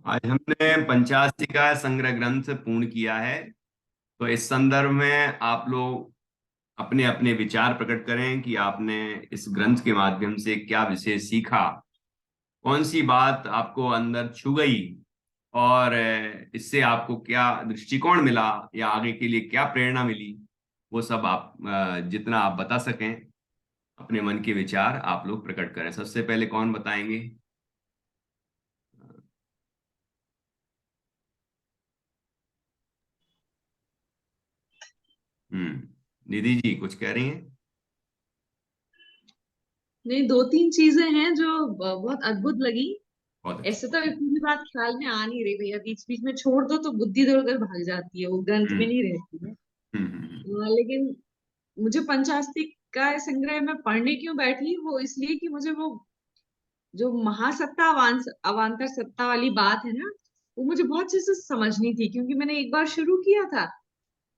आज हमने पंचाशिका संग्रह ग्रंथ पूर्ण किया है। तो इस संदर्भ में आप लोग अपने अपने विचार प्रकट करें कि आपने इस ग्रंथ के माध्यम से क्या विशेष सीखा, कौन सी बात आपको अंदर छू गई और इससे आपको क्या दृष्टिकोण मिला या आगे के लिए क्या प्रेरणा मिली। वो सब आप जितना आप बता सकें, अपने मन के विचार आप लोग प्रकट करें। सबसे पहले कौन बताएंगे? निधि जी कुछ कह रही हैं? नहीं, दो तीन चीजें हैं जो बहुत अद्भुत लगी। बहुत अच्छा। ऐसे तो ये पूरी बात ख्याल में आ नहीं रही भैया, बीच बीच में छोड़ दो तो बुद्धि इधर उधर भाग जाती है, वो ग्रंथ में हम्म नहीं रहती है। हम्म। लेकिन मुझे पंचास्तिक का संग्रह में पढ़ने क्यों बैठी, वो इसलिए कि मुझे वो जो महासत्ता अवान्तर सत्ता वाली बात है ना, वो मुझे बहुत अच्छे से समझनी थी, क्योंकि मैंने एक बार शुरू किया था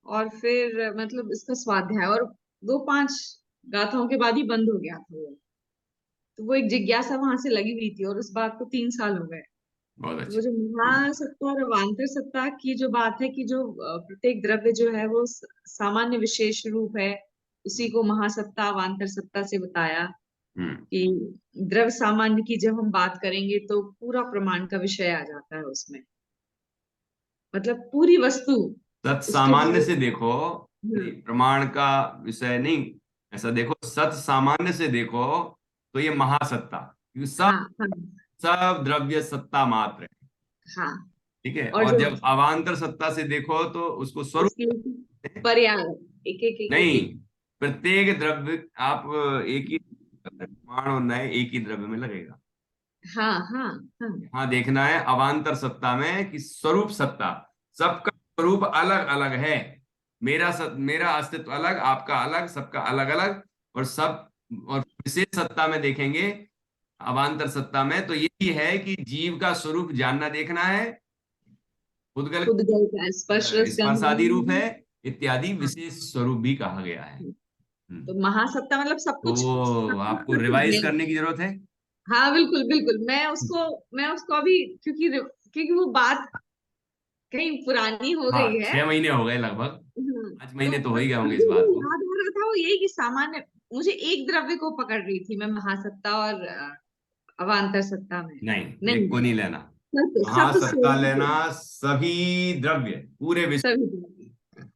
और फिर मतलब इसका स्वाध्याय और दो पांच गाथाओं के बाद ही बंद हो गया था वो। तो वो एक जिज्ञासा वहां से लगी हुई थी, और उस बात को 3 साल हो गए। बहुत तो वो अच्छा। जो महासत्ता और अवान्तर सत्ता की जो बात है कि जो प्रत्येक द्रव्य जो है वो सामान्य विशेष रूप है, उसी को महासत्ता अवान्तर सत्ता से बताया हम्म। कि द्रव्य सामान्य की जब हम बात करेंगे तो पूरा प्रमाण का विषय आ जाता है उसमें, मतलब पूरी वस्तु सत उसके सामान्य बारे से देखो, में। प्रमाण का विषय नहीं। ऐसा देखो, सत सामान्य से देखो तो ये महासत्ता, क्योंकि सब हाँ हाँ सब द्रव्य सत्ता मात्र है। हाँ। ठीक है। और और जो जब अवांतर सत्ता से देखो तो उसको स्वरूप उसकी कहते हैं। पर्याय, एक एक एक एक नहीं, एक। प्रत्येक द्रव्य आप एक ही प्रमाण और नए एक ही द्रव्य में लगेगा। हाँ हाँ हाँ यहाँ देखना है अवांतर सत्ता में कि स्वरूप सत्ता, सबका स्वरूप अलग अलग है। मेरा अस्तित्व अलग, आपका अलग, सबका अलग अलग। और सब, और विशेष सत्ता में देखेंगे, अवांतर सत्ता में तो यही है कि जीव का स्वरूप जानना देखना है। उद्गल खुद गए का स्पर्श रस गंध स्पर्शादि रूप है, वर्णन। इत्यादि हाँ, विशेष स्वरूप भी कहा गया है। तो महासत्ता मतलब सब तो कुछ, सब कुछ आपको प्रसिद्ध रिवाइज है। करने की जरूरत है। हाँ बिल्कुल बिल्कुल, मैं उसको अभी, क्योंकि वो बात कहीं पुरानी हो गई हाँ, है। 6 महीने हो गए लगभग। पांच तो महीने तो हो ही गए होंगे इस मुझे बात जो को। याद आ रहा था वो यही कि सामान्य, मुझे एक द्रव्य को पकड़ रही थी मैं महासत्ता और अवान्तर सत्ता में। नहीं, नहीं, एक को नहीं लेना। सत महासत्ता स्वरूप लेना, सभी द्रव्य, पूरे विश्व, सभी द्रव्य।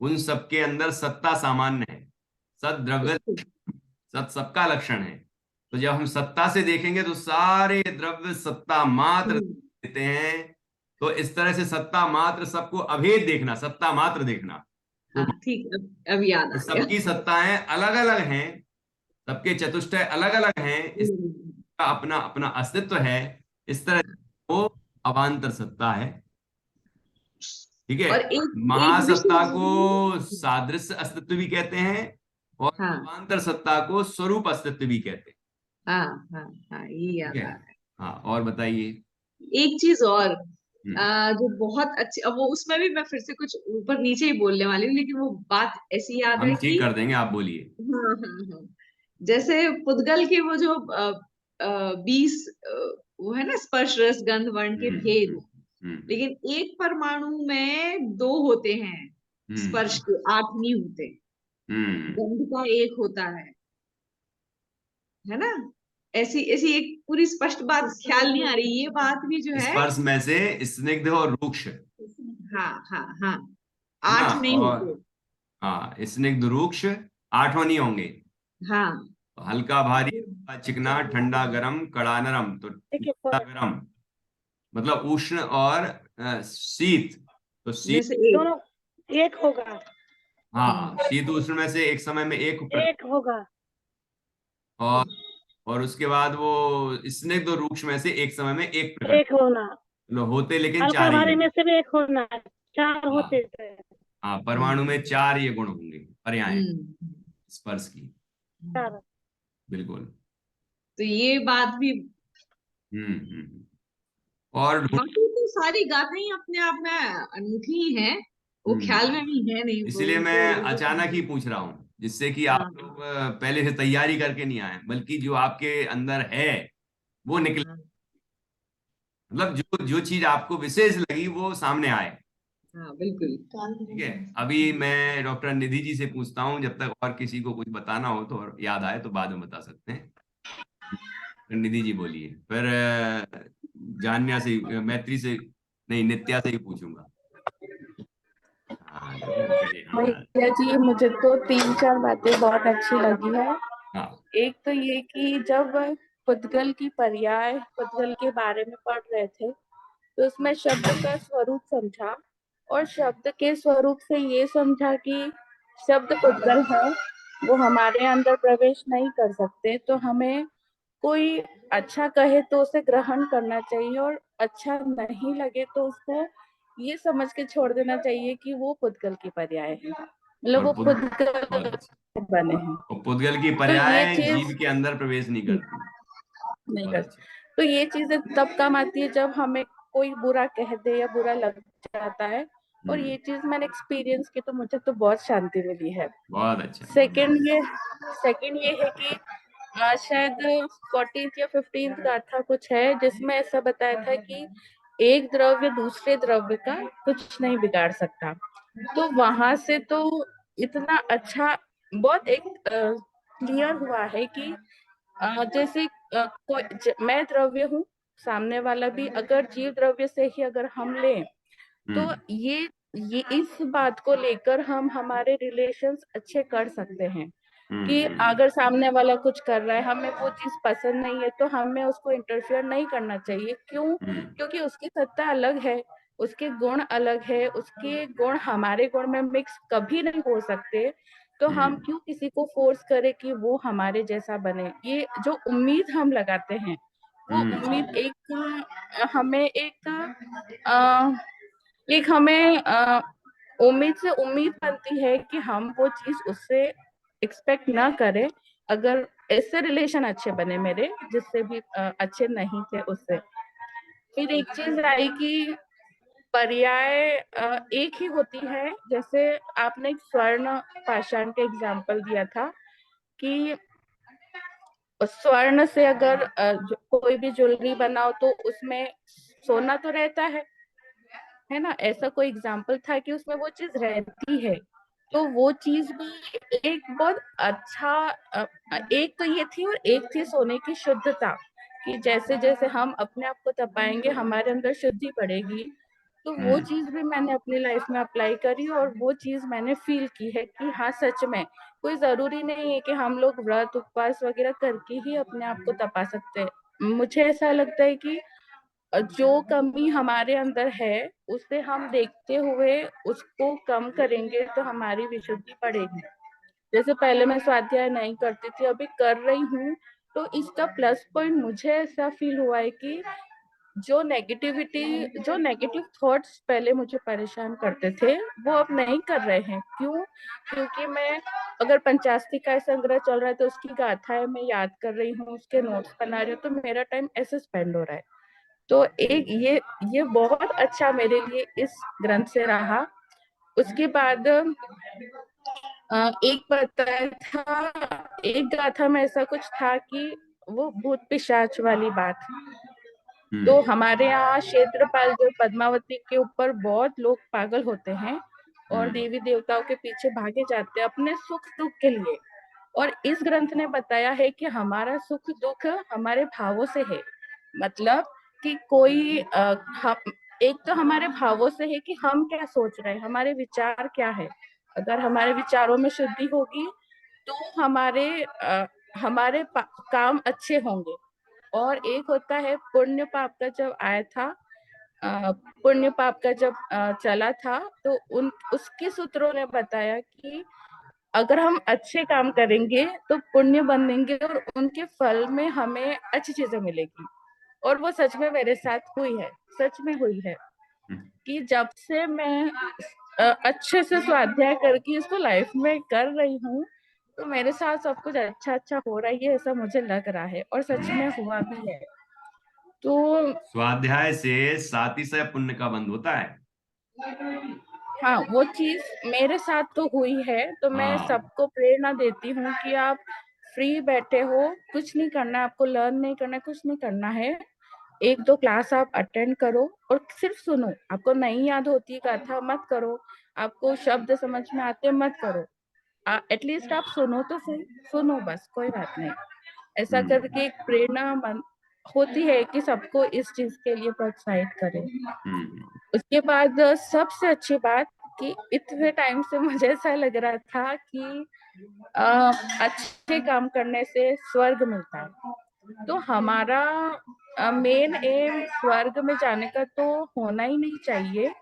उन सबके अंदर सत्ता सामान्य है। सत द्रव्य, उसको सत सबका लक्षण है। तो जब हम सत्ता से देखेंगे तो सारे द्रव्य सत्ता मात्र हम्म, देते हैं। तो इस तरह से सत्ता मात्र, सबको अभेद देखना, सत्ता मात्र देखना। वो, हाँ ठीक, अब याद तो आ गया। सबकी सत्ताएं अलग अलग हैं, सबके चतुष्टय अलग अलग हैं, हम्म, इसका अपना अपना अस्तित्व है। इस तरह वो अवांतर सत्ता है। ठीक है। और एक एक विषय महासत्ता को है। सादृश्य अस्तित्व भी कहते हैं, और हाँ अवांतर सत्ता को स्वरूप अस्तित्व भी कहते हैं। हाँ हाँ हाँ, ये ठीक याद है। आ रहा हाँ, और बताइए। है। एक चीज और, हम्म। जो बहुत अच्छी, अब वो उसमें भी मैं फिर से कुछ ऊपर नीचे ही बोलने वाली हूँ, लेकिन वो बात ऐसी याद हम है ठीक कि कर देंगे, आप बोलिए। हाँ हाँ हाँ, जैसे पुद्गल के वो जो 20 वो है ना, स्पर्श रस गंध वर्ण के हम्म भेद, हम्म हम्म लेकिन एक परमाणु में दो होते हैं, स्पर्श हम्म के 8 नहीं होते, हम्म। गंध का एक होता है ना। ऐसी ऐसी एक पूरी स्पष्ट बात ख्याल नहीं आ रही, ये बात भी जो है। स्पर्श में से स्निग्ध और रूक्ष, है हाँ हाँ हाँ, ना? 8 नहीं और होते। हाँ, स्निग्ध रूक्ष आठों नहीं होंगे। हाँ तो हल्का भारी, हल्का चिकना, ठंडा गरम, कड़ा नरम। तो एक एक ठंडा होगा। गरम मतलब उष्ण और शीत। तो में शीत, से एक। दोनों एक होगा। हाँ, हम्म शीत उष्ण में से एक समय में एक एक होगा। और और उसके बाद वो स्निग्ध और रूक्ष में से एक समय में एक प्रकट। एक होना। मतलब होते लेकिन हल्का चार ही भारी हैं। में से भी एक होना। चार हाँ होते थे। हाँ, परमाणु में हम्म 4 ये गुण होंगे, पर्याय हम्म। स्पर्श की। चार। बिल्कुल। तो ये बात भी, और बाकी तो सारी गाथाएं अपने आप में अनूठी ही हैं, वो ख्याल में हम्म। भी है नहीं वो इसलिए मैं उनको अचानक ही लगभग। पूछ रहा हूँ, जिससे कि आप हाँ लोग पहले से तैयारी करके नहीं आए, बल्कि जो आपके अंदर है वो निकले। हाँ मतलब जो जो चीज आपको विशेष लगी वो सामने आए। हाँ बिल्कुल। ठीक है, अभी मैं डॉक्टर निधि जी से पूछता हूँ, जब तक और किसी को कुछ बताना हो तो और याद आए तो बाद में बता सकते हैं। निधि जी बोलिए, फिर जान्या से, मैत्री से, नहीं नित्या से ही पूछूंगा। हाँ निधि जी करिए, हाँ। भैया जी, मुझे तो तीन चार बातें बहुत अच्छी लगी है। हाँ। एक तो ये कि जब पुद्गल की पर्याय पुद्गल के बारे में पढ़ रहे थे तो उसमें शब्द का स्वरूप समझा, और शब्द के स्वरूप से ये समझा कि शब्द पुद्गल है, वो हमारे अंदर प्रवेश नहीं कर सकते, तो हमें कोई अच्छा कहे तो उसे ग्रहण करना चाहिए, और अच्छा नहीं लगे तो उसको ये समझ के छोड़ देना चाहिए कि वो पुद्गल की पर्याय है, मतलब और वो बहुत पुद्गल अच्छा। बने हैं। और पुद्गल की तो ये पर्याय चीज जीव के अंदर प्रवेश नहीं करती। नहीं बहुत कर, अच्छा। तो ये चीजें तब काम आती है जब हमें कोई बुरा कह दे या बुरा लग जाता है, और हम्म। ये चीज मैंने एक्सपीरियंस की तो मुझे तो बहुत शांति मिली है। बहुत अच्छा। सेकंड ये है कि शायद 14th या 15th गाथा कुछ है जिसमें ऐसा बताया था कि एक द्रव्य दूसरे द्रव्य का कुछ नहीं बिगाड़ सकता। तो वहां से तो इतना अच्छा बहुत एक क्लियर हुआ है कि जैसे मैं द्रव्य हूँ, सामने वाला भी अगर जीव द्रव्य से ही अगर हम लें तो हम्म। ये इस बात को लेकर हम हमारे रिलेशंस अच्छे कर सकते हैं कि हम्म। अगर सामने वाला कुछ कर रहा है, हमें वो चीज पसंद नहीं है, तो हमें उसको इंटरफियर नहीं करना चाहिए। क्यों? हम्म। क्योंकि उसकी सत्ता अलग है, उसके गुण अलग है, उसके गुण हमारे गुण में मिक्स कभी नहीं हो सकते, तो हम हम्म। क्यों किसी को फोर्स करें कि वो हमारे जैसा बने। ये जो उम्मीद हम लगाते हैं, वो उम्मीद हमें अ, एक हमें उम्मीद से उम्मीद बनती है कि हम वो चीज उससे एक्सपेक्ट ना करें, अगर ऐसे रिलेशन अच्छे बने मेरे जिससे भी अच्छे नहीं थे उससे। फिर एक चीज आई कि पर्याय एक ही होती है, जैसे आपने एक स्वर्ण पाषाण का एग्जाम्पल दिया था कि स्वर्ण से अगर कोई भी ज्वेलरी बनाओ तो उसमें सोना तो रहता है ना, ऐसा कोई एग्जाम्पल था कि उसमें वो चीज रहती है। तो वो चीज भी एक बहुत अच्छा एक तो ये थी, और एक थी सोने की शुद्धता, कि जैसे जैसे हम अपने आप को तपाएंगे हमारे अंदर शुद्धि बढ़ेगी। तो वो हम्म। चीज भी मैंने अपनी लाइफ में अप्लाई करी, और वो चीज मैंने फील की है कि हाँ सच में कोई जरूरी नहीं है कि हम लोग व्रत उपवास वगैरह करके ही अपने आप को तपा सकते हैं। मुझे ऐसा लगता है कि जो कमी हमारे अंदर है उसे हम देखते हुए उसको कम करेंगे तो हमारी विशुद्धि बढ़ेगी। जैसे पहले मैं स्वाध्याय नहीं करती थी, अभी कर रही हूँ, तो इसका प्लस पॉइंट मुझे ऐसा फील हुआ है कि जो नेगेटिव थॉट्स पहले मुझे परेशान करते थे वो अब नहीं कर रहे हैं। क्यों? क्योंकि मैं अगर पंचास्ती का संग्रह चल रहा है तो उसकी गाथाएं मैं याद कर रही हूँ, उसके नोट्स बना रही हूँ, तो मेरा टाइम ऐसे स्पेंड हो रहा है। तो एक ये बहुत अच्छा मेरे लिए इस ग्रंथ से रहा। उसके बाद एक बताया था, एक गाथा में ऐसा कुछ था कि वो भूत पिशाच वाली बात। तो हम्म। हमारे यहाँ क्षेत्रपाल जो पद्मावती के ऊपर बहुत लोग पागल होते हैं और हम्म। देवी देवताओं के पीछे भागे जाते हैं अपने सुख दुख के लिए। और इस ग्रंथ ने बताया है कि हमारा सुख दुख हमारे भावों से है। मतलब कि कोई एक तो हमारे भावों से है कि हम क्या सोच रहे हैं, हमारे विचार क्या है। अगर हमारे विचारों में शुद्धि होगी तो हमारे काम अच्छे होंगे। और एक होता है पुण्य पाप का, जब आया था पुण्य पाप का जब चला था, तो उन उसके सूत्रों ने बताया कि अगर हम अच्छे काम करेंगे तो पुण्य बनेंगे और उनके फल में हमें अच्छी चीजें मिलेगी। और वो सच में मेरे साथ हुई है, सच में हुई है कि जब से मैं अच्छे से स्वाध्याय करके इसको लाइफ में कर रही हूँ तो मेरे साथ सब कुछ अच्छा अच्छा हो रहा है, ऐसा मुझे लग रहा है और सच में हुआ भी है। तो स्वाध्याय से सातिशय पुण्य का बंध होता है। हाँ, वो चीज मेरे साथ तो हुई है, तो मैं हाँ। सबको प्रेरणा देती हूँ कि आप फ्री बैठे हो, कुछ नहीं करना है आपको, लर्न नहीं करना है, कुछ नहीं करना है, एक दो क्लास आप अटेंड करो और सिर्फ सुनो। आपको नहीं याद होती गाथा मत करो, आपको शब्द समझ में आते मत करो, एटलीस्ट आप सुनो तो सही, सुनो बस, कोई बात नहीं। ऐसा करके एक प्रेरणा मन होती है कि सबको इस चीज के लिए प्रोत्साहित करें। उसके बाद सबसे अच्छी बात कि इतने टाइम से मुझे ऐसा लग रहा था कि अच्छे काम करने से स्वर्ग मिलता है, तो हमारा मेन एम स्वर्ग में जाने का तो होना ही नहीं चाहिए,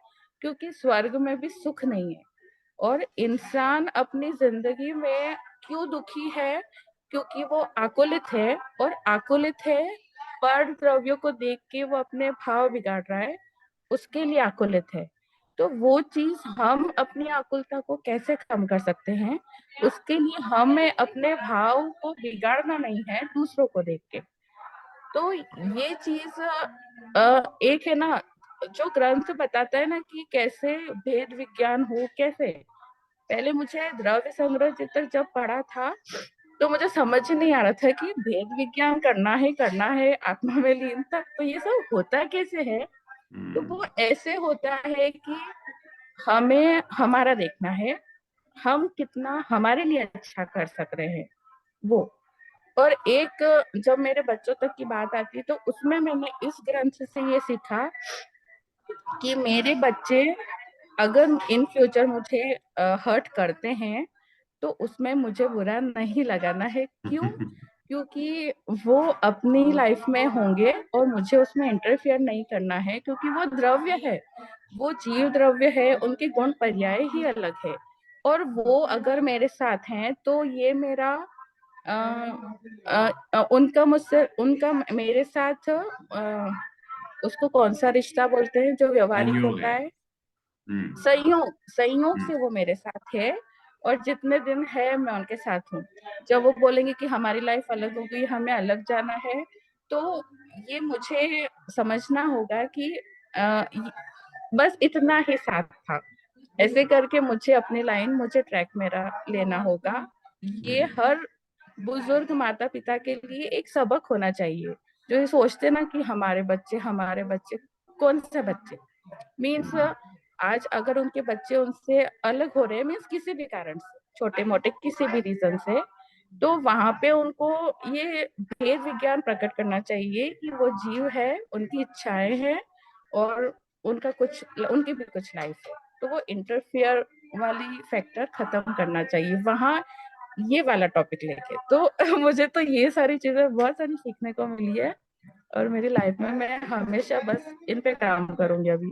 क्योंकि स्वर्ग में भी सुख नहीं है। और इंसान अपनी जिंदगी में क्यों दुखी है? क्योंकि वो आकुलित है, और आकुलित है पर द्रव्यों को देख के वो अपने भाव बिगाड़ रहा है, उसके लिए आकुलित है। तो वो चीज हम अपनी आकुलता को कैसे कम कर सकते हैं? उसके लिए हमें अपने भाव को बिगाड़ना नहीं है दूसरों को देख के। तो ये चीज एक है ना, जो ग्रंथ बताता है ना कि कैसे भेद विज्ञान हो, कैसे। पहले मुझे द्रव्य संग्रह तक जब पढ़ा था तो मुझे समझ नहीं आ रहा था कि भेद विज्ञान करना है आत्मा में लीन तक, तो ये सब होता कैसे है? तो वो ऐसे होता है कि हमें हमारा देखना है, हम कितना हमारे लिए अच्छा कर सक रहे हैं वो। और एक जब मेरे बच्चों तक की बात आती तो उसमें मैंने इस ग्रंथ से ये सीखा कि मेरे बच्चे अगर इन फ्यूचर मुझे हर्ट करते हैं तो उसमें मुझे बुरा नहीं लगाना है। क्यों? क्योंकि वो अपनी लाइफ में होंगे और मुझे उसमें इंटरफियर नहीं करना है, क्योंकि वो द्रव्य है, वो जीव द्रव्य है, उनके गुण पर्याय ही अलग है। और वो अगर मेरे साथ हैं तो ये मेरा उनका मेरे साथ उसको कौन सा रिश्ता बोलते हैं जो व्यवहारिक संयोग होता है। है? संयोग से वो मेरे साथ है, और जितने दिन है मैं उनके साथ हूँ। जब वो बोलेंगे कि हमारी लाइफ अलग हो गई, हमें अलग जाना है, तो ये मुझे समझना होगा कि बस इतना ही साथ था। ऐसे करके मुझे अपनी लाइन, मुझे ट्रैक मेरा लेना होगा। ये हर बुजुर्ग माता पिता के लिए एक सबक होना चाहिए, जो ये सोचते ना कि हमारे बच्चे, कौन से बच्चे? मीन्स आज अगर उनके बच्चे उनसे अलग हो रहे हैं, मीन्स किसी भी कारण से, छोटे मोटे किसी भी रीजन से, तो वहां पे उनको ये भेद विज्ञान प्रकट करना चाहिए कि वो जीव है, उनकी इच्छाएं हैं, और उनकी भी कुछ लाइफ है। तो वो इंटरफियर वाली फैक्टर खत्म करना चाहिए वहां, ये वाला टॉपिक लेके। तो मुझे तो ये सारी चीजें बहुत सारी सीखने को मिली है, और मेरी लाइफ में मैं हमेशा बस इन पे काम करूंगी अभी।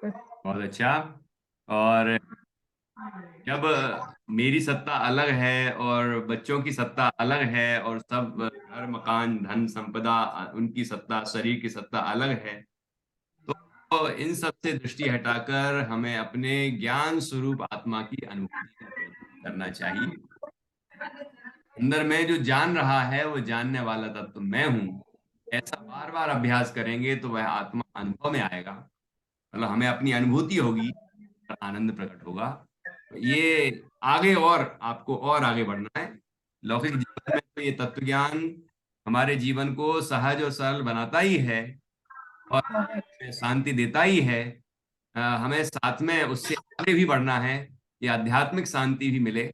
बहुत अच्छा। और जब मेरी सत्ता अलग है और बच्चों की सत्ता अलग है, और सब घर मकान धन संपदा उनकी सत्ता, शरीर की सत्ता अलग है, तो इन सब से दृष्टि हटाकर हमें अपने ज्ञान स्वरूप आत्मा की अनुभूति का प्रयत्न करना चाहिए। अंदर में जो जान रहा है वो जानने वाला तत्व मैं हूं, ऐसा बार बार अभ्यास करेंगे तो वह आत्मा अनुभव में आएगा, मतलब हमें अपनी अनुभूति होगी, आनंद प्रकट होगा। तो ये आगे, और आपको और आगे बढ़ना है लौकिक जीवन में, तो ये तत्व ज्ञान हमारे जीवन को सहज और सरल बनाता ही है, और शांति देता ही है। हमें साथ में उससे आगे भी बढ़ना है, ये आध्यात्मिक शांति भी मिले,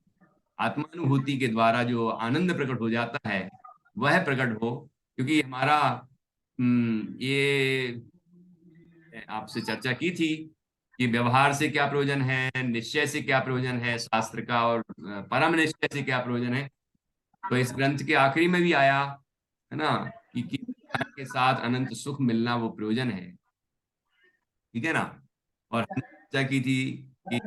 आत्मानुभूति के द्वारा जो आनंद प्रकट हो जाता है वह प्रकट हो। क्योंकि हमारा ये आपसे चर्चा की थी कि व्यवहार से क्या प्रयोजन है, निश्चय से क्या प्रयोजन है शास्त्र का, और परम निश्चय से क्या प्रयोजन है। तो इस ग्रंथ के आखिरी में भी आया है ना कि के साथ अनंत सुख मिलना वो प्रयोजन है, ठीक है ना। और हमने चर्चा की थी कि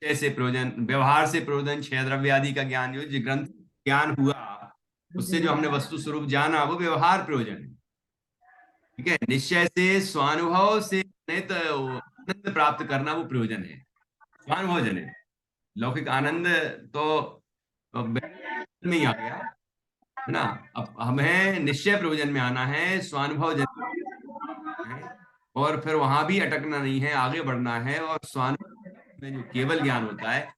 कैसे प्रयोजन, व्यवहार से प्रयोजन, क्षय द्रव्य आदि का ज्ञान, जो ग्रंथ ज्ञान हुआ उससे जो हमने वस्तु स्वरूप जाना वो व्यवहार प्रयोजन है, ठीक है। निश्चय से, स्वानुभव से नित आनंद प्राप्त करना वो प्रयोजन है, स्वानुभव जनित। लौकिक आनंद तो में ही आ गया है ना। अब हमें निश्चय प्रयोजन में आना है, स्वानुभव जनित है, और फिर वहां भी अटकना नहीं है, आगे बढ़ना है। और स्वानुभव में जो केवल ज्ञान होता है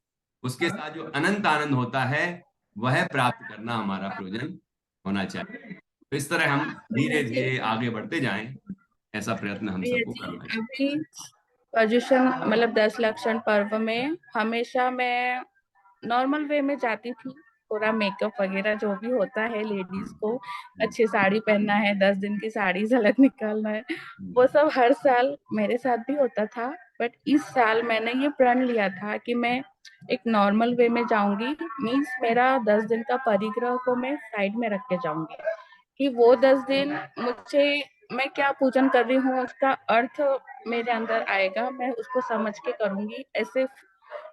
उसके साथ जो अनंत आनंद होता है वह प्राप्त करना हमारा प्रयोजन होना चाहिए। तो इस तरह हम धीरे जी धीरे आगे बढ़ते जाएं, ऐसा प्रयत्न हम भैया सबको जी, करना है। अभी पर्युषण मतलब 10 लक्षण पर्व में हमेशा मैं नॉर्मल वे में जाती थी। पूरा मेकअप वगैरह जो भी होता है लेडीज को, अच्छी साड़ी पहनना है, 10 दिन की साड़ी झलक निकालना है, वो सब हर साल मेरे साथ भी होता था। बट इस साल मैंने ये प्रण लिया था कि मैं एक नॉर्मल वे में जाऊंगी। मीन्स मेरा 10 दिन का परिग्रह को मैं साइड में रख के जाऊंगी कि वो 10 दिन मुझे, मैं क्या पूजन कर रही हूँ उसका अर्थ मेरे अंदर आएगा, मैं उसको समझ के करूंगी। ऐसे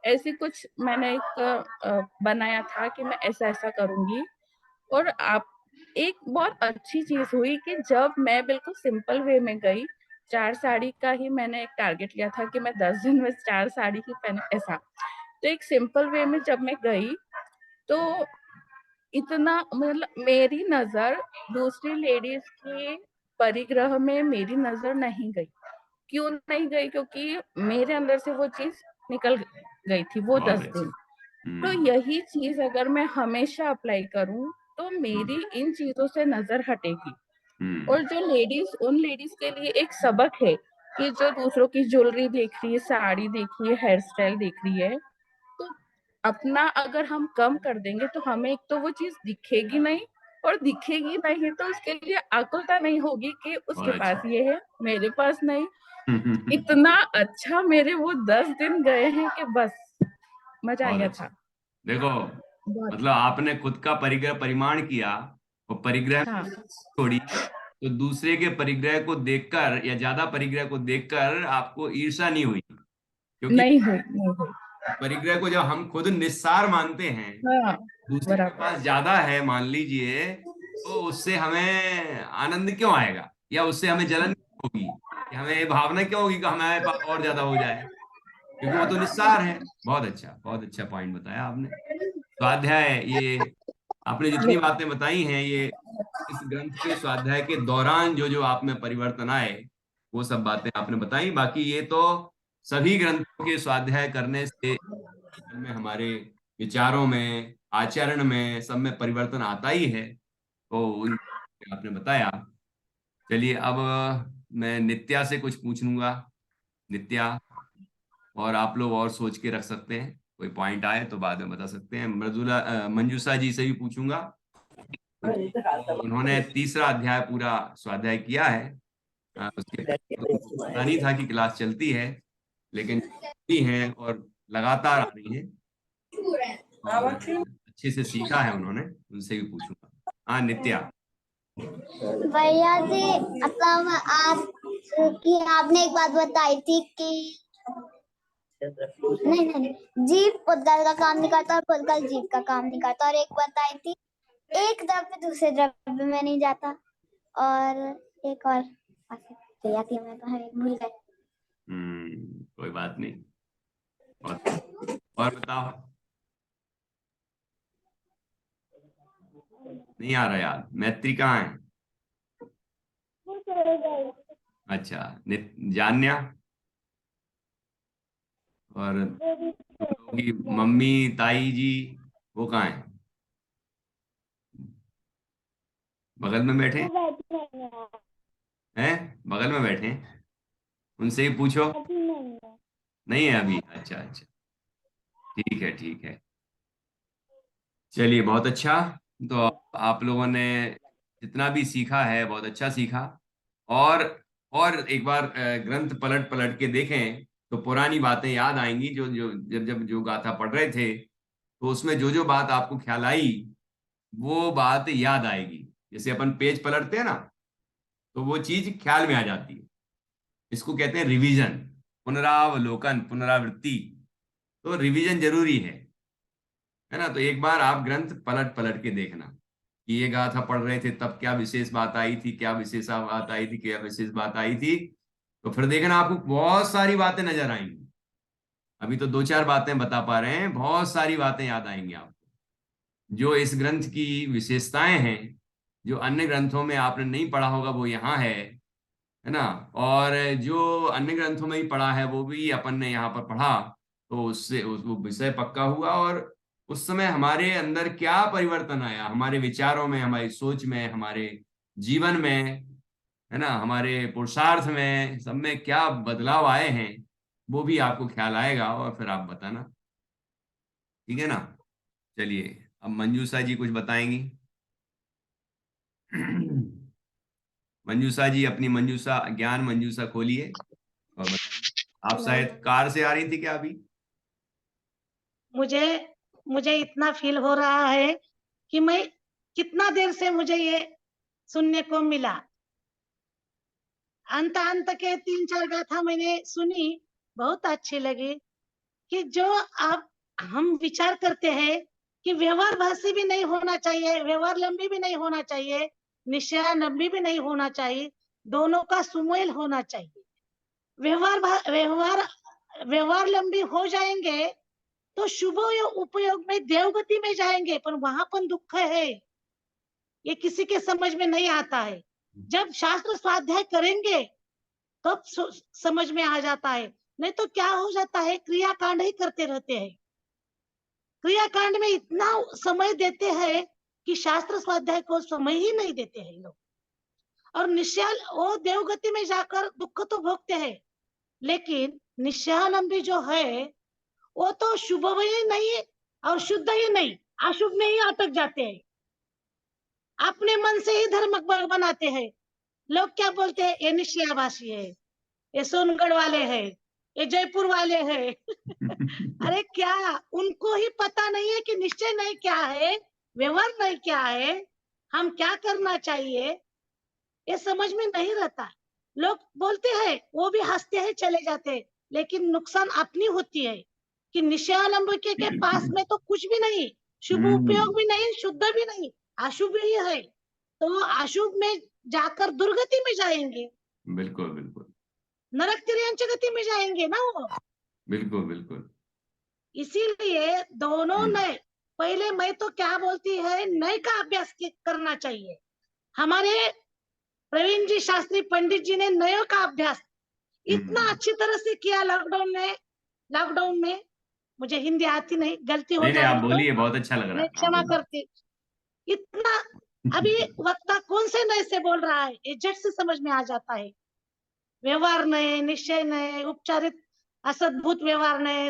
ऐसे कुछ मैंने एक बनाया था कि मैं ऐसा ऐसा करूंगी। और आप, एक बहुत अच्छी चीज हुई कि जब मैं बिल्कुल सिंपल वे में गई, 4 साड़ी का ही मैंने एक टारगेट लिया था कि मैं 10 दिन में 4 साड़ी ही पहने ऐसा। तो एक सिंपल वे में जब मैं गई तो इतना मतलब मेरी नजर दूसरी लेडीज के परिग्रह में मेरी नजर नहीं गई। क्यों नहीं गई? क्योंकि मेरे अंदर से वो चीज निकल गई थी वो बहुत 10 अच्छा। दिन। तो यही चीज अगर मैं हमेशा अप्लाई करूं तो मेरी इन चीजों से नजर हटेगी। और जो लेडीज, उन लेडीज के लिए एक सबक है कि जो दूसरों की ज्वेलरी देख रही है, साड़ी देख रही है, हेयर स्टाइल देख रही है, तो अपना अगर हम कम कर देंगे तो हमें एक तो वो चीज दिखेगी नहीं, और दिखेगी नहीं तो उसके लिए आकुलता नहीं होगी कि उसके बहुत पास अच्छा। ये है मेरे पास नहीं। इतना अच्छा मेरे वो 10 दिन गए हैं कि बस मजा आ बहुत गया अच्छा। था देखो, बहुत। मतलब आपने खुद का परिग्रह परिमाण किया और परिग्रह हाँ, छोड़ी, तो दूसरे के परिग्रह को देखकर या ज्यादा परिग्रह को देखकर आपको ईर्ष्या नहीं हुई, क्योंकि नहीं हुई। परिग्रह को जब हम खुद निस्सार मानते हैं, हाँ, दूसरे के बराबर। पास ज्यादा है मान लीजिए, तो उससे हमें आनंद क्यों आएगा, या उससे हमें जलन क्यों होगी, या हमें ये भावना क्यों होगी कि हमारे पास और ज्यादा हो जाए, क्योंकि वो तो निस्सार है। बहुत अच्छा पॉइंट बताया आपने। स्वाध्याय, ये आपने जितनी बातें बताई हैं, ये इस ग्रंथ के स्वाध्याय के दौरान जो जो आप में परिवर्तन आए, वो सब बातें आपने बताई। बाकी ये तो सभी ग्रंथों के स्वाध्याय करने से जीवन में, हमारे विचारों में, आचरण में, सब में परिवर्तन आता ही है। तो उन आपने बताया। चलिए अब मैं नित्या से कुछ पूछ लूंगा। नित्या, और आप लोग और सोच के रख सकते हैं, कोई पॉइंट आए तो बाद में बता सकते हैं। मृदुला, मंजूषा जी से भी पूछूंगा, क्योंकि उन्होंने तीसरा अध्याय पूरा स्वाध्याय किया है। उसके पहले तो उनको पता नहीं था कि क्लास चलती है, लेकिन चलती है और लगातार आ रही है, और अच्छे से सीखा है उन्होंने। उनसे भी पूछूंगा। हाँ नित्या। भैया जी, मतलब आप कि आपने एक बात बताई थी कि नहीं नहीं, जीव पुद्गल का काम नहीं करता और पुद्गल जीव का काम नहीं करता, और एक बताई थी एक द्रव्य दूसरे द्रव्य में नहीं जाता, और एक और भैया थी, मैं तो भूल गए। कोई बात नहीं। और बताओ। नहीं आ रहा यार, मैत्री कहाँ है? अच्छा, जान्या, और तुम लोगों की मम्मी ताई जी, वो कहाँ है? बगल में बैठे हैं? बगल में बैठे हैं, उनसे ही पूछो। नहीं है अभी? अच्छा अच्छा, ठीक है ठीक है। चलिए बहुत अच्छा। तो आप लोगों ने जितना भी सीखा है बहुत अच्छा सीखा। और और एक बार ग्रंथ पलट पलट के देखें तो पुरानी बातें याद आएंगी, जो जो जब जब जो गाथा पढ़ रहे थे, तो उसमें जो जो बात आपको ख्याल आई, वो बात याद आएगी। जैसे अपन पेज पलटते हैं ना, तो वो चीज ख्याल में आ जाती है। इसको कहते हैं रिवीजन, पुनरावलोकन, पुनरावृत्ति। तो रिवीजन जरूरी है ना। तो एक बार आप ग्रंथ पलट पलट के देखना कि ये गाथा पढ़ रहे थे तब क्या विशेष बात आई थी, क्या विशेष बात आई थी, क्या विशेष बात आई थी। तो फिर देखना आपको बहुत सारी बातें नजर आएंगी। अभी तो दो चार बातें बता पा रहे हैं, बहुत सारी बातें याद आएंगी आपको, जो इस ग्रंथ की विशेषताएं हैं, जो अन्य ग्रंथों में आपने नहीं पढ़ा होगा वो यहाँ है ना। और जो अन्य ग्रंथों में ही पढ़ा है वो भी अपन ने यहाँ पर पढ़ा, तो उससे वो विषय पक्का हुआ। और उस समय हमारे अंदर क्या परिवर्तन आया, हमारे विचारों में, हमारी सोच में, हमारे जीवन में, है ना, हमारे पुरुषार्थ में, सब में क्या बदलाव आए हैं, वो भी आपको ख्याल आएगा और फिर आप बताना। ठीक है ना? चलिए, अब मंजूषा जी कुछ बताएंगी। मंजूषा जी अपनी मंजूषा ज्ञान मंजूषा खोलिए और बताइए। आप शायद कार से आ रही थी क्या अभी? मुझे मुझे इतना फील हो रहा है कि मैं कितना देर से मुझे ये सुनने को मिला। अंत अंत के 3-4 गाथा मैंने सुनी, बहुत अच्छी लगी। कि जो आप हम विचार करते हैं कि व्यवहार भाषी भी नहीं होना चाहिए, व्यवहार लंबी भी नहीं होना चाहिए, निश्चय लंबी भी नहीं होना चाहिए, दोनों का सुमेल होना चाहिए। व्यवहार व्यवहार लंबी हो जाएंगे तो शुभ उपयोग में देवगति में जाएंगे, पर वहां पर दुख है, ये किसी के समझ में नहीं आता है। जब शास्त्र स्वाध्याय करेंगे तब समझ में आ जाता है, नहीं तो क्या हो जाता है, क्रियाकांड ही करते रहते हैं। क्रियाकांड में इतना समय देते हैं कि शास्त्र स्वाध्याय को समय ही नहीं देते हैं लोग। और निश्चय वो देवगति में जाकर दुख तो भोगते हैं, लेकिन निश्चयालंबी जो है वो तो शुभ ही नहीं और शुद्ध ही नहीं, अशुभ में ही अटक जाते हैं। अपने मन से ही धर्म बनाते हैं। लोग क्या बोलते हैं, ये निश्चयाभाषी है, ये सोनगढ़ वाले हैं, ये जयपुर वाले हैं। अरे क्या उनको ही पता नहीं है कि निश्चय नहीं क्या है, व्यवहार नहीं क्या है, हम क्या करना चाहिए, ये समझ में नहीं रहता। लोग बोलते हैं, वो भी हंसते हैं चले जाते हैं, लेकिन नुकसान अपनी होती है कि निश्चयालंब के पास में तो कुछ भी नहीं, शुभ उपयोग भी नहीं, शुद्ध भी नहीं, अशुभ ही है। तो अशुभ में जाकर दुर्गति में जाएंगे, बिल्कुल बिल्कुल, नरक तिर्यंच गति में जाएंगे ना वो। बिल्कुल बिल्कुल। इसीलिए दोनों नए, पहले मैं तो क्या बोलती है, नए का अभ्यास करना चाहिए। हमारे प्रवीण जी शास्त्री पंडित जी ने नए का अभ्यास इतना अच्छी तरह से किया लॉकडाउन में। मुझे हिंदी आती नहीं, गलती हो नहीं नहीं, आप जाएगी तो बोलिए, बहुत अच्छा लग रहा मैं है, आप क्षमा बोलिए। करती। इतना अभी वक्ता कौन से नए से बोल रहा है, ये झट से समझ में आ जाता है। व्यवहार नए, निश्चय नए, उपचारित असद्भुत व्यवहार नए,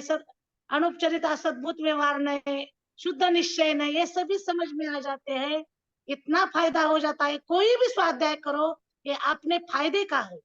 अनुपचारित असद्भुत व्यवहार नए, शुद्ध निश्चय नए, ये सभी समझ में आ जाते हैं। इतना फायदा हो जाता है। कोई भी स्वाध्याय करो, ये अपने फायदे का है,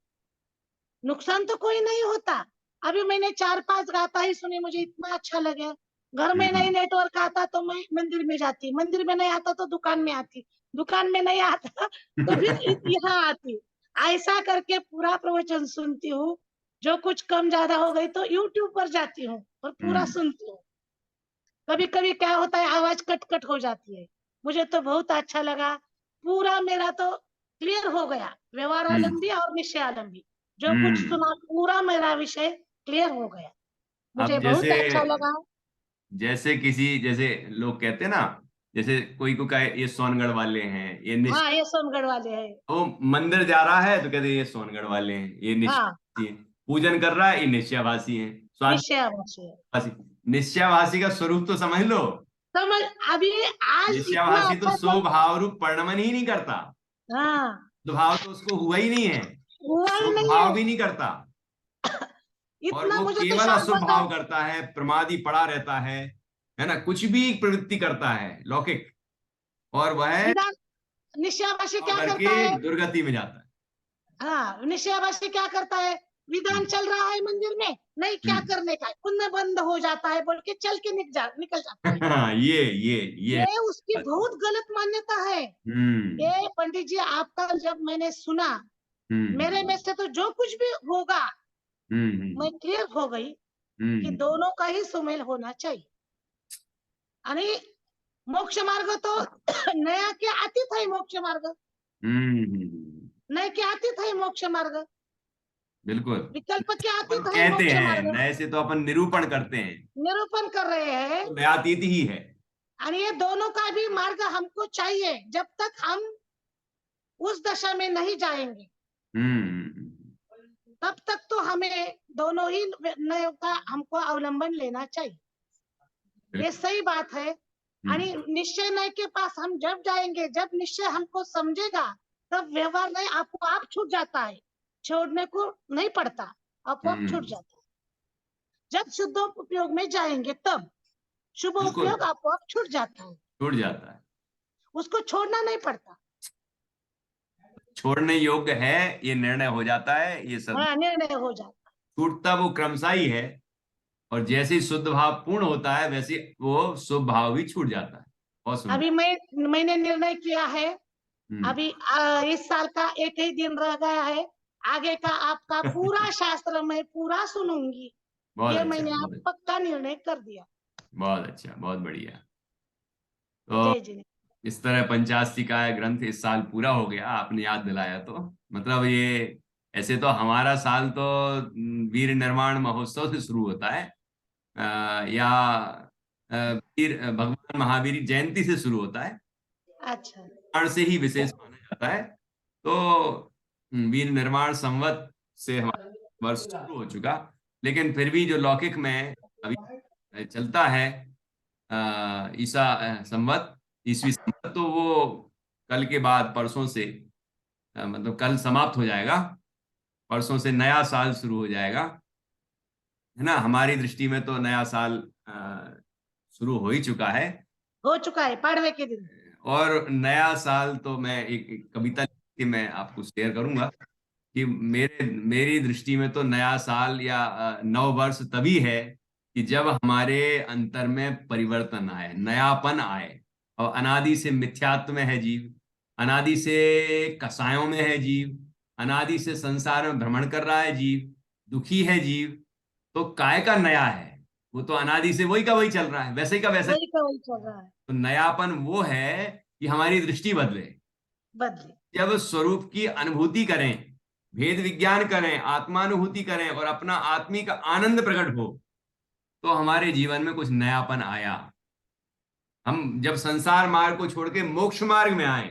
नुकसान तो कोई नहीं होता। अभी मैंने 4-5 गाथा ही सुनी, मुझे इतना अच्छा लगा। घर में नहीं नेटवर्क आता तो मैं मंदिर में जाती, मंदिर में नहीं आता तो दुकान में आती, दुकान में नहीं आता तो फिर यहाँ आती। ऐसा करके पूरा प्रवचन सुनती हूँ। जो कुछ कम ज्यादा हो गई तो यूट्यूब पर जाती हूँ और पूरा सुनती हूँ। कभी कभी क्या होता है, आवाज कट कट हो जाती है। मुझे तो बहुत अच्छा लगा, पूरा मेरा तो क्लियर हो गया, व्यवहारालंबी और निश्चयालंबी जो कुछ सुना, पूरा मेरा विषय क्लियर हो गया। मुझे अब बहुत जैसे, अच्छा लगा। जैसे लोग कहते हैं ना, जैसे कोई को कहे ये सोनगढ़ वाले हैं, ये हाँ, ये सोनगढ़ वाले हैं। वो मंदिर जा रहा है तो कहते हैं ये सोनगढ़ वाले हैं, ये हाँ, निश्चयाभासी हैं। पूजन कर रहा है, ये निश्चयाभासी हैं, निश्चयाभासी है। स्वाभासी। निश्चयाभासी का स्वरूप तो समझ लो। समझ, अभी आज इतना निश्चयाभासी तो अच्छा सो भाव रूप परिणमन ही नहीं करता, हाँ, तो भाव तो उसको हुआ ही नहीं है, हुआ ही शुभ नहीं भाव है। भी नहीं करता, और इतना वो मुझे तो केवल शास्त्र अशुभ का भाव करता है, प्रमादी पड़ा रहता है ना, कुछ भी प्रवृत्ति करता है लौकिक, और वह विधान, निश्चयाभासी क्या करके करता है। दुर्गति में जाता है। हाँ, निश्चयाभासी क्या करता है, विधान चल रहा है मंदिर में, नहीं क्या हम्म। करने का, पुण्य बंद हो जाता है बोल के चल के निकल जाता है। ये ये उसकी बहुत गलत मान्यता है। हम्म ये पंडित जी आपका जब मैंने सुना, मेरे हम्म में से तो जो कुछ भी होगा मैं हम्म क्लियर हो गई कि हम्म दोनों का ही सुमेल होना चाहिए। आणि मोक्ष मार्ग तो नया के अतीत है मोक्ष मार्ग, नए के अतीत है मोक्ष मार्ग, बिल्कुल। विकल्प के अपन अतीत है कहते मोक्ष हैं, मार्ग। नए से तो अपन निरूपण करते हैं, निरूपण कर रहे हैं। तो नयातीत ही है। आणि ये दोनों का भी मार्ग हमको चाहिए, जब तक हम उस दशा में नहीं जाएंगे हम्म तब तक तो हमें दोनों ही नयों का हमको अवलंबन लेना चाहिए। ये सही बात है। आणि निश्चय नय के पास हम जब जाएंगे, जब निश्चय हमको समझेगा तब व्यवहार नहीं आपको आप छूट जाता है, छोड़ने को नहीं पड़ता, आपको आप छूट जाता है। जब शुद्ध उपयोग में जाएंगे तब शुभ बिल्कुल उपयोग आपको आप छूट जाता है, छूट जाता है, उसको छोड़ना नहीं पड़ता। छोड़ने योग्य है ये निर्णय हो जाता है, ये सब हाँ, निर्णय हो जाता छूटता वो क्रमशः ही है। और जैसे ही शुद्ध भाव पूर्ण होता है वैसे वो शुभ भाव भी छूट जाता है। बहुत है। सुंदर। अभी मैंने निर्णय किया है, हम्म, अभी इस साल का एक ही दिन रह गया है, आगे का आपका पूरा शास्त्र मैं पूरा सुनूंगी, बहुत ये अच्छा, मैंने बहुत आप अच्छा, पक्का निर्णय कर दिया। बहुत अच्छा, बहुत बढ़िया। तो जय जी। इस तरह पंचास्तिकाय ग्रंथ इस साल पूरा हो गया, आपने याद दिलाया तो। मतलब ये ऐसे तो हमारा साल तो वीर निर्माण महोत्सव से शुरू होता है, या वीर भगवान महावीर जयंती से शुरू होता है, अच्छा, निर्माण से ही विशेष माना जाता है। तो वीर निर्माण संवत से हमारा वर्ष शुरू हो चुका, लेकिन फिर भी जो लौकिक में अभी चलता है ईसा संवत, ईसवी संवत, तो वो कल के बाद परसों से मतलब कल समाप्त हो जाएगा, परसों से नया साल शुरू हो जाएगा, है ना। हमारी दृष्टि में तो नया साल शुरू हो ही चुका है। हो चुका है पाड़वे के दिन। और नया साल तो मैं एक कविता लिख के मैं आपको शेयर करूंगा कि मेरी दृष्टि में तो नया साल या नव वर्ष तभी है कि जब हमारे अंतर में परिवर्तन आए, नयापन आए। और अनादि से मिथ्यात्व में है जीव, अनादि से कसायों में है जीव, अनादि से संसार में भ्रमण कर रहा है जीव, दुखी है जीव। तो काय का नया है, वो तो अनादि से वही का वही चल रहा है, वैसे ही का वैसे। वही का वही चल रहा है। तो नयापन वो है कि हमारी दृष्टि बदले, बदले। जब स्वरूप की अनुभूति करें, भेद विज्ञान करें, आत्मानुभूति करें और अपना आत्मिक आनंद प्रकट हो, तो हमारे जीवन में कुछ नयापन आया। हम जब संसार मार्ग को छोड़ के मोक्ष मार्ग में आए,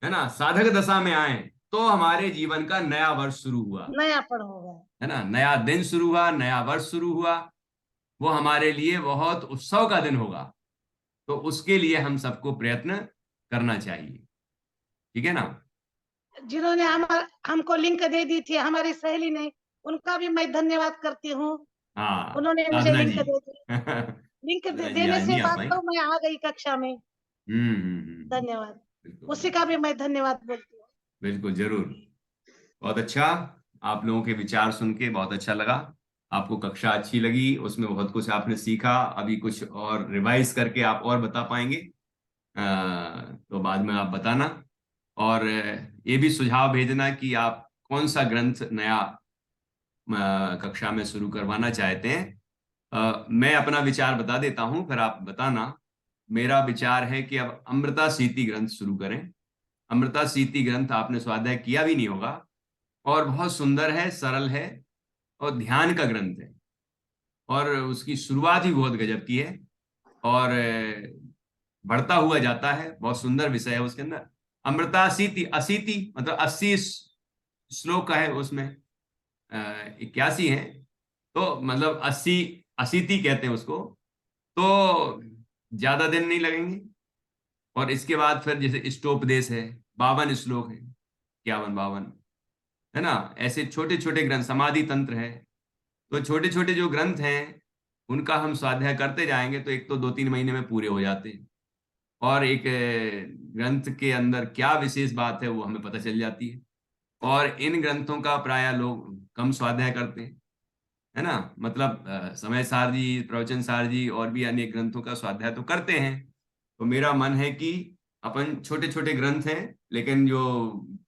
है ना, साधक दशा में आए, तो हमारे जीवन का नया वर्ष शुरू हुआ, नयापन होगा। है ना। नया दिन शुरू हुआ, नया वर्ष शुरू हुआ, वो हमारे लिए बहुत उत्सव का दिन होगा। तो उसके लिए हम सबको प्रयत्न करना चाहिए, ठीक है ना। जिन्होंने हमको लिंक दे दी थी हमारी सहेली ने, उनका भी मैं धन्यवाद करती हूँ। हाँ, उन्होंने मुझे साधना लिंक जी। दे दी, लिंक साधना जी देने आज से नहीं आ पाई। वास्तव में आ गई कक्षा में। धन्यवाद, बिल्कुल उसी का भी मैं धन्यवाद बोलती हूँ। बिल्कुल जरूर। बहुत अच्छा, आप लोगों के विचार सुन के बहुत अच्छा लगा। आपको कक्षा अच्छी लगी, उसमें बहुत कुछ आपने सीखा, अभी कुछ और रिवाइज करके आप और बता पाएंगे तो बाद में आप बताना। और ये भी सुझाव भेजना कि आप कौन सा ग्रंथ नया कक्षा में शुरू करवाना चाहते हैं। मैं अपना विचार बता देता हूं, फिर आप बताना। मेरा विचार है कि अब अमृता सीति ग्रंथ शुरू करें। अमृता सीति ग्रंथ आपने स्वाध्याय किया भी नहीं होगा, और बहुत सुंदर है, सरल है, और ध्यान का ग्रंथ है, और उसकी शुरुआत ही बहुत गजब की है, और बढ़ता हुआ जाता है। बहुत सुंदर विषय है उसके अंदर। अमृता सीति, असीति मतलब 80 श्लोक है उसमें, 81 है, तो मतलब 80 असीति कहते हैं उसको। तो ज्यादा दिन नहीं लगेंगे। और इसके बाद फिर जैसे इष्टोपदेश है, 52 श्लोक है, 51 52, है ना। ऐसे छोटे छोटे ग्रंथ, समाधि तंत्र है। तो छोटे छोटे जो ग्रंथ हैं उनका हम स्वाध्याय करते जाएंगे तो एक तो 2-3 महीने में पूरे हो जाते हैं, और एक ग्रंथ के अंदर क्या विशेष बात है वो हमें पता चल जाती है। और इन ग्रंथों का प्राय लोग कम स्वाध्याय करते हैं, है ना। मतलब समय सार जी, प्रवचन सार जी और भी अन्य ग्रंथों का स्वाध्याय तो करते हैं। तो मेरा मन है कि अपन छोटे छोटे ग्रंथ हैं लेकिन जो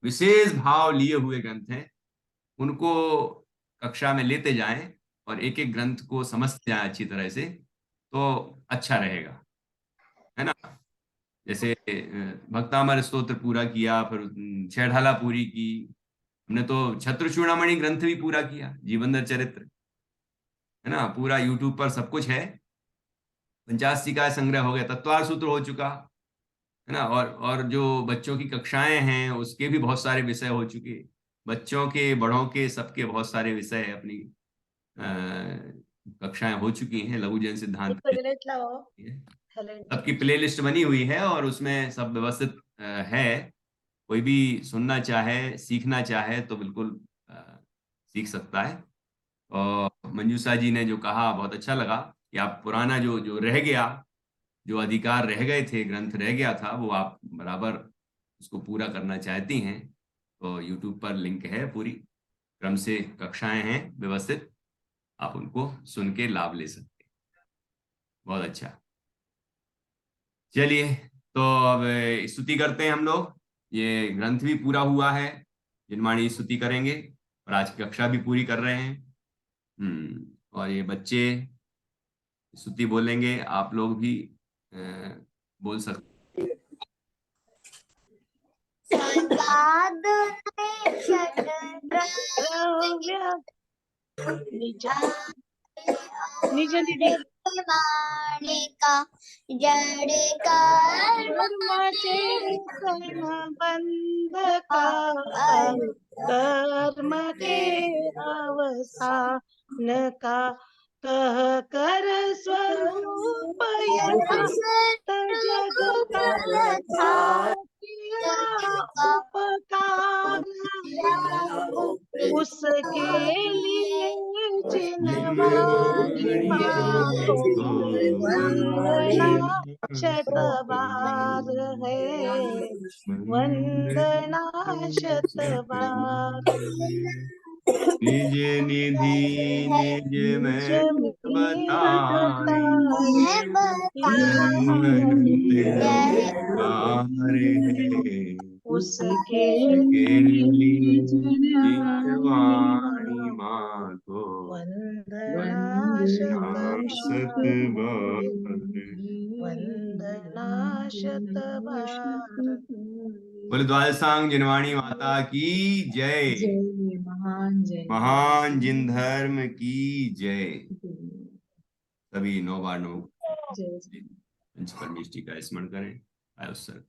विशेष भाव लिए हुए ग्रंथ हैं उनको कक्षा में लेते जाएं, और एक एक ग्रंथ को समझते जाएं अच्छी तरह से, तो अच्छा रहेगा, है ना। जैसे भक्तामर स्तोत्र पूरा किया, फिर छेढ़ाला पूरी की हमने, तो छत्र चूड़ामणि ग्रंथ भी पूरा किया, जीवनदर चरित्र, है ना। पूरा यूट्यूब पर सब कुछ है। पंचास्तिकाय संग्रह हो गया, तत्वार सूत्र हो चुका, है ना। और जो बच्चों की कक्षाएं हैं उसके भी बहुत सारे विषय हो चुके, बच्चों के बड़ों के सबके बहुत सारे विषय है, अपनी कक्षाएं हो चुकी हैं, लघु जैन सिद्धांत की सबकी प्लेलिस्ट बनी हुई है और उसमें सब व्यवस्थित है। कोई भी सुनना चाहे, सीखना चाहे तो बिल्कुल सीख सकता है। और मंजूषा जी ने जो कहा बहुत अच्छा लगा कि आप पुराना जो जो रह गया, जो अधिकार रह गए थे, ग्रंथ रह गया था, वो आप बराबर उसको पूरा करना चाहती हैं। तो यूट्यूब पर लिंक है, पूरी क्रम से कक्षाएं हैं व्यवस्थित, आप उनको सुन के लाभ ले सकते हैं। बहुत अच्छा। चलिए, तो अब स्तुति करते हैं हम लोग। ये ग्रंथ भी पूरा हुआ है, जिनवाणी स्तुति करेंगे और आज की कक्षा भी पूरी कर रहे हैं। और ये बच्चे स्तुति बोलेंगे, आप लोग भी बोल सकते। निज निज निधि माणिका जड़ कर्माचे बंध का कर्म के अवसान का कह कर स्वरूप यथार्थ जग का किया उपकार उसके लिए जिनवाणी माँ को वंदना शतबार है, वंदना शतबार। निज निधि निज में बताए, उसके लिए जिनवाणी माँ को वंदना शतबार, वंदना शतबार। बोले द्वादशांग जिनवाणी माता की जय। महान जिन धर्म की जय। सभी 9 बार 9 पंच परमेष्टि का स्मरण करें। आयुष सर।